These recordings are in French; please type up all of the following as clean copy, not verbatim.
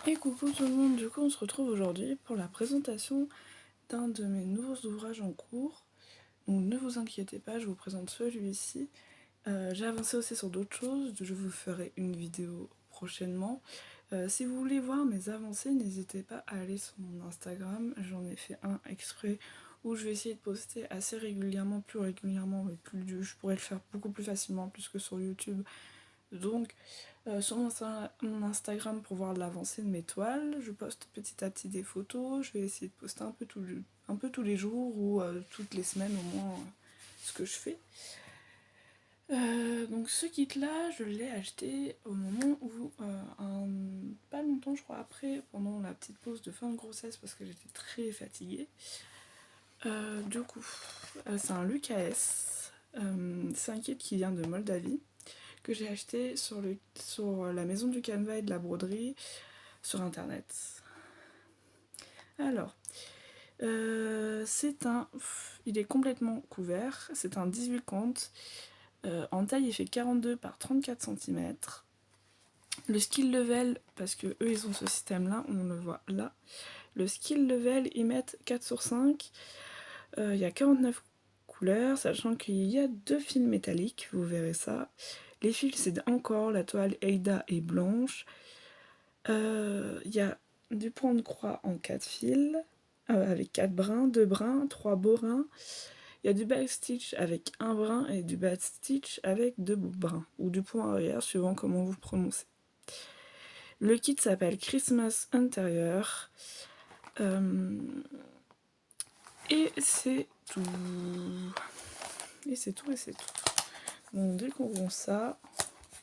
Et coucou tout le monde, du coup on se retrouve aujourd'hui pour la présentation d'un de mes nouveaux ouvrages en cours. Donc ne vous inquiétez pas, je vous présente celui-ci. J'ai avancé aussi sur d'autres choses, je vous ferai une vidéo prochainement. Si vous voulez voir mes avancées, n'hésitez pas à aller sur mon Instagram, j'en ai fait un exprès où je vais essayer de poster assez régulièrement, plus régulièrement, mais je pourrais le faire beaucoup plus facilement, plus que sur YouTube. Donc sur mon Instagram pour voir l'avancée de mes toiles, je poste petit à petit des photos, je vais essayer de poster un peu tous les jours ou toutes les semaines au moins ce que je fais. Donc ce kit là, je l'ai acheté au moment où, pas longtemps je crois après, pendant la petite pause de fin de grossesse parce que j'étais très fatiguée. Du coup, c'est un Lucas, c'est un kit qui vient de Moldavie, que j'ai acheté sur la maison du canevas et de la broderie sur internet. Alors, il est complètement couvert, c'est un 18 comptes. En taille, il fait 42 par 34 cm. Le skill level, parce que eux ils ont ce système là, on le voit là. Le skill level, ils mettent 4 sur 5. Il y a 49 couleurs, sachant qu'il y a 2 fils métalliques, vous verrez ça. Les fils, c'est encore la toile Eida et blanche. Il y a du point de croix en 4 fils, avec 4 brins, 2 brins, 3 beaux brins. Il y a du backstitch avec un brin et du backstitch avec 2 brins, ou du point arrière, suivant comment vous prononcez. Le kit s'appelle Christmas Interior. Et c'est tout. Et c'est tout, et c'est tout. Donc découvrons ça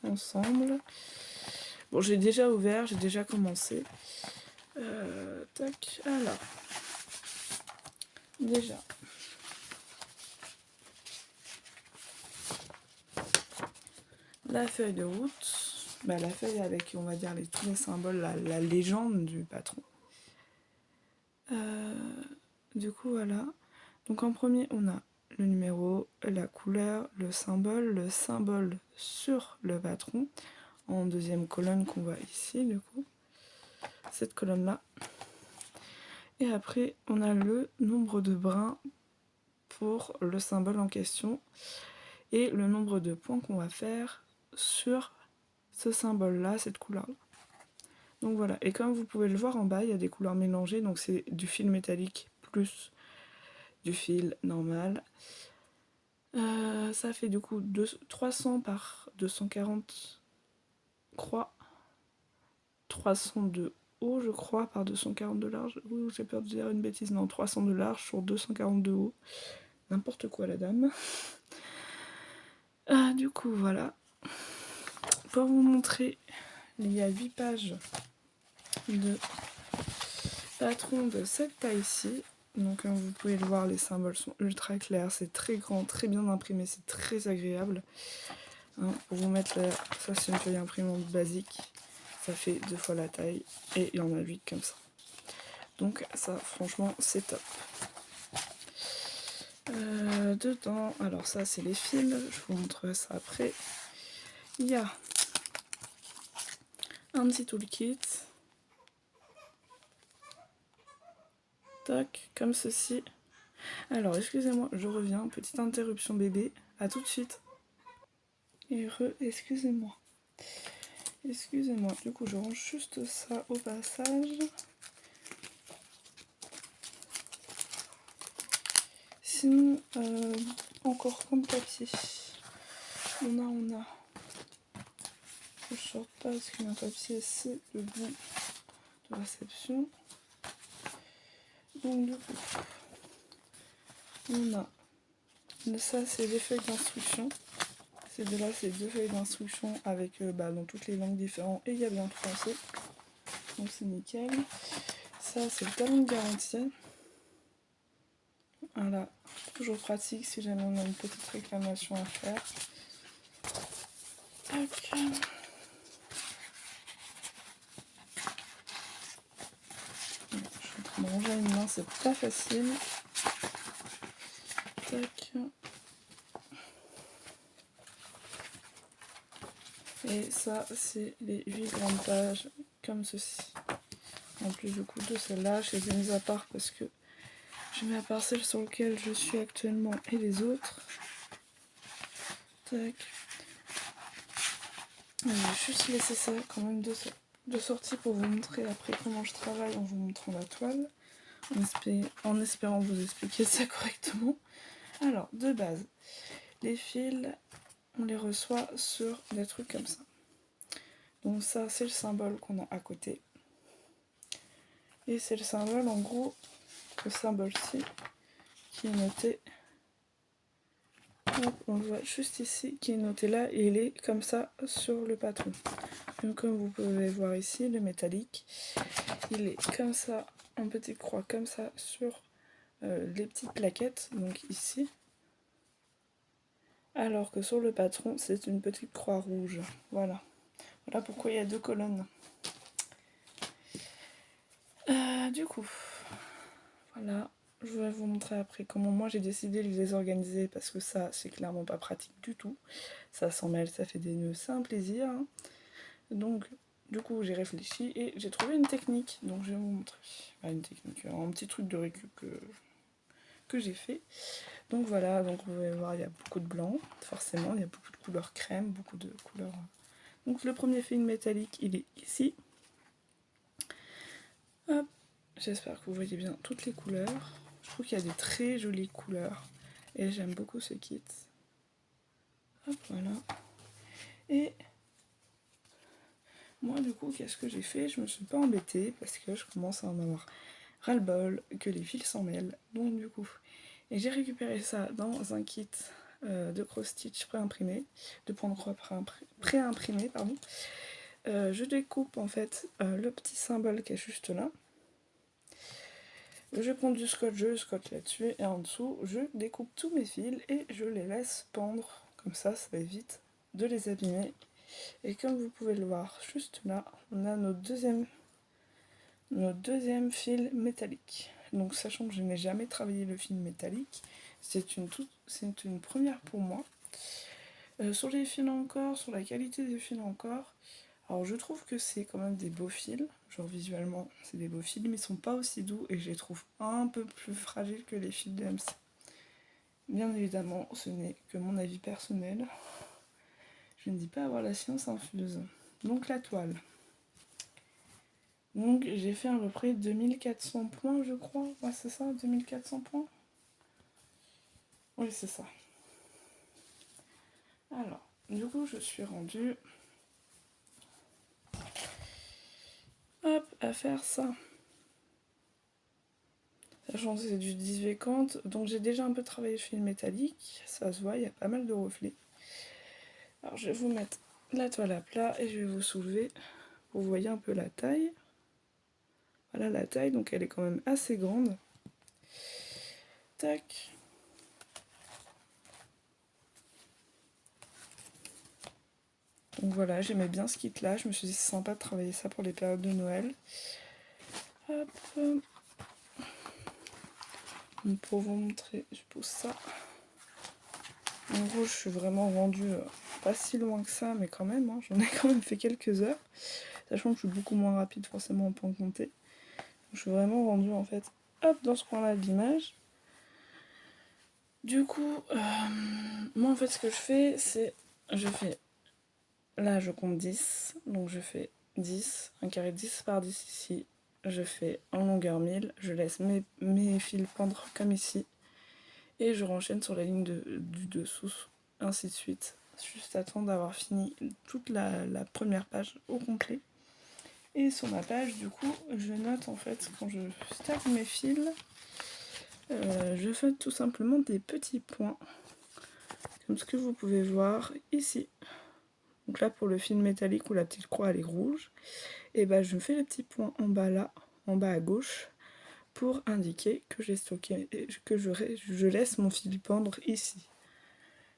ensemble. Bon, j'ai déjà ouvert, j'ai déjà commencé. Tac, alors. Déjà. La feuille de route. La feuille avec, on va dire, tous les symboles, la légende du patron. Du coup, voilà. Donc en premier, on a le numéro, la couleur, le symbole sur le patron. En deuxième colonne qu'on voit ici, du coup. Cette colonne-là. Et après, on a le nombre de brins pour le symbole en question. Et le nombre de points qu'on va faire sur ce symbole-là, cette couleur-là. Donc voilà, et comme vous pouvez le voir en bas, il y a des couleurs mélangées, donc c'est du fil métallique plus du fil normal. Ça fait du coup 300 par 240 croix, 300 de haut je crois par 240 de large. Ouh, j'ai peur de dire une bêtise, non, 300 de large sur 240 de haut. N'importe quoi la dame. Du coup voilà. Pour vous montrer, il y a 8 pages de patron de cette taille-ci. Donc comme vous pouvez le voir, les symboles sont ultra clairs, c'est très grand, très bien imprimé, c'est très agréable. Hein, pour vous mettre là, ça c'est une feuille imprimante basique, ça fait 2 fois la taille et il y en a 8 comme ça. Donc ça franchement c'est top. Dedans, alors ça c'est les fils, je vous montrerai ça après. Il y a un petit toolkit. Tac, comme ceci. Alors excusez-moi, je reviens, petite interruption bébé, à tout de suite. Et excusez-moi. Excusez-moi, du coup je range juste ça au passage. Sinon, encore comme papier. On a. Je ne sorte pas parce qu'un papier c'est le bon de réception. Donc du coup, on a. Ça c'est des feuilles d'instruction. C'est de là, c'est 2 feuilles d'instruction avec dans toutes les langues différentes et il y a bien le français. Donc c'est nickel. Ça c'est le talon de garantie. Voilà, toujours pratique si jamais on a une petite réclamation à faire. Tac. Je suis en train de ranger une main, c'est pas facile. Tac. Et ça, c'est les 8 grandes pages, comme ceci. En plus du coup de celle-là, je les ai mises à part parce que je mets à part celle sur laquelle je suis actuellement et les autres. Tac. Je vais juste laisser ça quand même de sortie pour vous montrer après comment je travaille en vous montrant la toile. En espérant vous expliquer ça correctement. Alors, de base, les fils, on les reçoit sur des trucs comme ça. Donc ça, c'est le symbole qu'on a à côté. Et c'est le symbole, en gros, le symbole-ci, qui est noté. Hop, on le voit juste ici, qui est noté là, et il est comme ça sur le patron. Donc comme vous pouvez voir ici, le métallique, il est comme ça, en petite croix, comme ça, sur les petites plaquettes, donc ici. Alors que sur le patron, c'est une petite croix rouge. Voilà. Voilà pourquoi il y a 2 colonnes. Du coup, voilà. Je vais vous montrer après comment moi j'ai décidé de les organiser parce que ça, c'est clairement pas pratique du tout. Ça s'en mêle, ça fait des nœuds, c'est un plaisir. Hein. Donc, du coup, j'ai réfléchi et j'ai trouvé une technique. Donc, je vais vous montrer. Enfin, une technique, un petit truc de récup que j'ai fait. Donc voilà, donc vous pouvez voir, il y a beaucoup de blanc, forcément, il y a beaucoup de couleurs crème, beaucoup de couleurs. Donc le premier film métallique, il est ici. Hop, j'espère que vous voyez bien toutes les couleurs. Je trouve qu'il y a des très jolies couleurs et j'aime beaucoup ce kit. Hop, voilà. Et moi, du coup, qu'est-ce que j'ai fait? Je me suis pas embêtée parce que je commence à en avoir ras-le-bol que les fils s'en mêlent. Donc du coup, et j'ai récupéré ça dans un kit de cross-stitch pré-imprimé, de point de croix pré-imprimé, pardon. Je découpe en fait le petit symbole qui est juste là. Je prends du scotch, je scotche là-dessus et en dessous, je découpe tous mes fils et je les laisse pendre. Comme ça évite de les abîmer. Et comme vous pouvez le voir juste là, on a notre deuxième fil métallique. Donc sachant que je n'ai jamais travaillé le fil métallique, c'est une première pour moi. Sur les fils encore, sur la qualité des fils encore, alors je trouve que c'est quand même des beaux fils, genre visuellement c'est des beaux fils, mais ils sont pas aussi doux et je les trouve un peu plus fragiles que les fils de MC. Bien évidemment, ce n'est que mon avis personnel. Je ne dis pas avoir la science infuse. Donc la toile. Donc j'ai fait à peu près 2400 points je crois. Ouais c'est ça, 2400 points. Oui c'est ça. Alors, du coup je suis rendue hop à faire ça. Sachant que c'est du 10V50, donc j'ai déjà un peu travaillé le fil métallique, ça se voit, il y a pas mal de reflets. Alors je vais vous mettre la toile à plat et je vais vous soulever pour que vous voyez un peu la taille. Voilà la taille, donc elle est quand même assez grande. Tac. Donc voilà, j'aimais bien ce kit là, je me suis dit c'est sympa de travailler ça pour les périodes de Noël. Hop. Donc pour vous montrer, je pousse ça. En gros, je suis vraiment rendue pas si loin que ça, mais quand même, hein, j'en ai quand même fait quelques heures. Sachant que je suis beaucoup moins rapide forcément en point compté. Donc, je suis vraiment rendue en fait, hop, dans ce coin-là de l'image. Du coup, moi en fait ce que je fais, c'est, là je compte 10, donc je fais 10, un carré 10 par 10 ici. Je fais en longueur 1000, je laisse mes fils pendre comme ici. Et je renchaîne sur la ligne du dessous, ainsi de suite. Juste attendre d'avoir fini toute la première page au complet. Et sur ma page, du coup, je note en fait, quand je stack mes fils, je fais tout simplement des petits points, comme ce que vous pouvez voir ici. Donc là, pour le fil métallique où la petite croix elle est rouge, et ben je fais les petits points en bas là, en bas à gauche, pour indiquer que j'ai stocké et que je laisse mon fil pendre ici.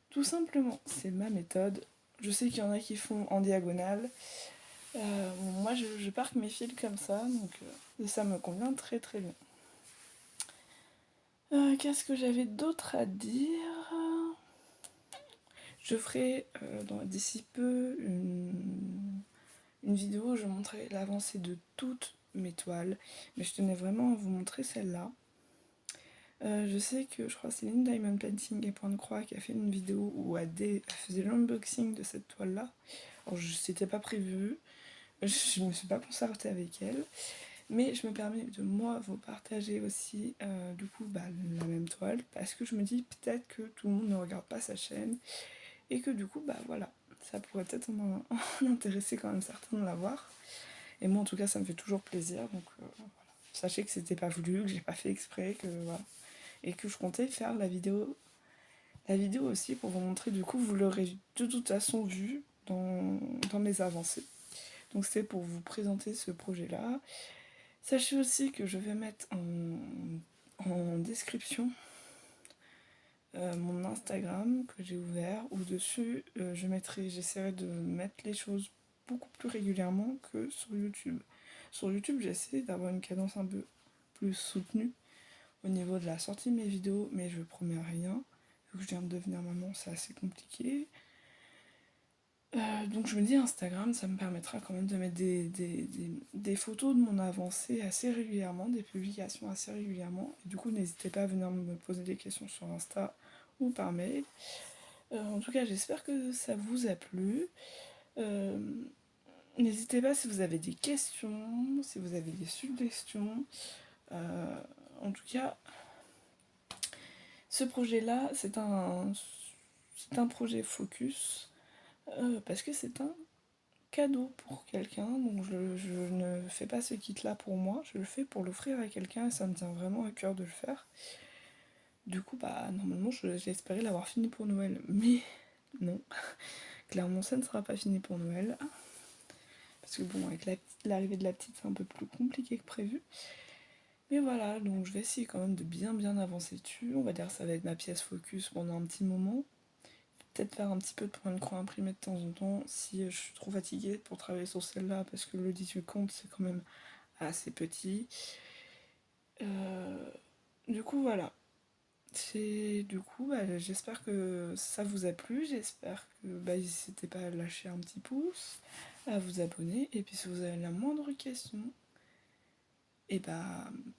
Tout simplement, c'est ma méthode. Je sais qu'il y en a qui font en diagonale. Moi, je parque mes fils comme ça, donc et ça me convient très très bien. Qu'est-ce que j'avais d'autre à dire? Je ferai d'ici peu une vidéo où je montrerai l'avancée de toutes mes toiles, mais je tenais vraiment à vous montrer celle-là. Je sais que je crois que c'est Céline Diamond Painting et Point de Croix qui a fait une vidéo où elle faisait l'unboxing de cette toile-là. Alors c'était pas prévu, je me suis pas concertée avec elle, mais je me permets de moi vous partager aussi du coup la même toile, parce que je me dis peut-être que tout le monde ne regarde pas sa chaîne, et que du coup voilà, ça pourrait peut-être en intéresser quand même certains de la voir. Et moi en tout cas ça me fait toujours plaisir, donc voilà. Sachez que c'était pas voulu, que j'ai pas fait exprès, que voilà. Et que je comptais faire la vidéo aussi pour vous montrer, du coup vous l'aurez de toute façon vu dans mes avancées. Donc c'est pour vous présenter ce projet là. Sachez aussi que je vais mettre en description mon Instagram que j'ai ouvert, où dessus j'essaierai de mettre les choses beaucoup plus régulièrement que sur YouTube. Sur YouTube j'essaie d'avoir une cadence un peu plus soutenue au niveau de la sortie de mes vidéos, mais je promets rien. Vu que je viens de devenir maman, c'est assez compliqué. Donc je me dis Instagram, ça me permettra quand même de mettre des photos de mon avancée assez régulièrement, des publications assez régulièrement. Et du coup, n'hésitez pas à venir me poser des questions sur Insta ou par mail. En tout cas, j'espère que ça vous a plu. N'hésitez pas si vous avez des questions, si vous avez des suggestions. En tout cas, ce projet-là, c'est un projet focus, parce que c'est un cadeau pour quelqu'un, donc je ne fais pas ce kit-là pour moi, je le fais pour l'offrir à quelqu'un et ça me tient vraiment à cœur de le faire. Du coup, normalement, j'espérais l'avoir fini pour Noël, mais non. Clairement, ça ne sera pas fini pour Noël. Parce que bon, avec l'arrivée de la petite, c'est un peu plus compliqué que prévu. Mais voilà, donc je vais essayer quand même de bien avancer dessus. On va dire que ça va être ma pièce focus pendant un petit moment. Peut-être faire un petit peu de point de croix imprimé de temps en temps si je suis trop fatiguée pour travailler sur celle-là, parce que le 18 compte c'est quand même assez petit. Du coup voilà. J'espère que ça vous a plu, j'espère que n'hésitez pas à lâcher un petit pouce, à vous abonner, et puis si vous avez la moindre question, et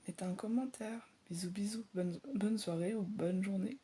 mettez un commentaire. Bisous, bonne soirée ou bonne journée.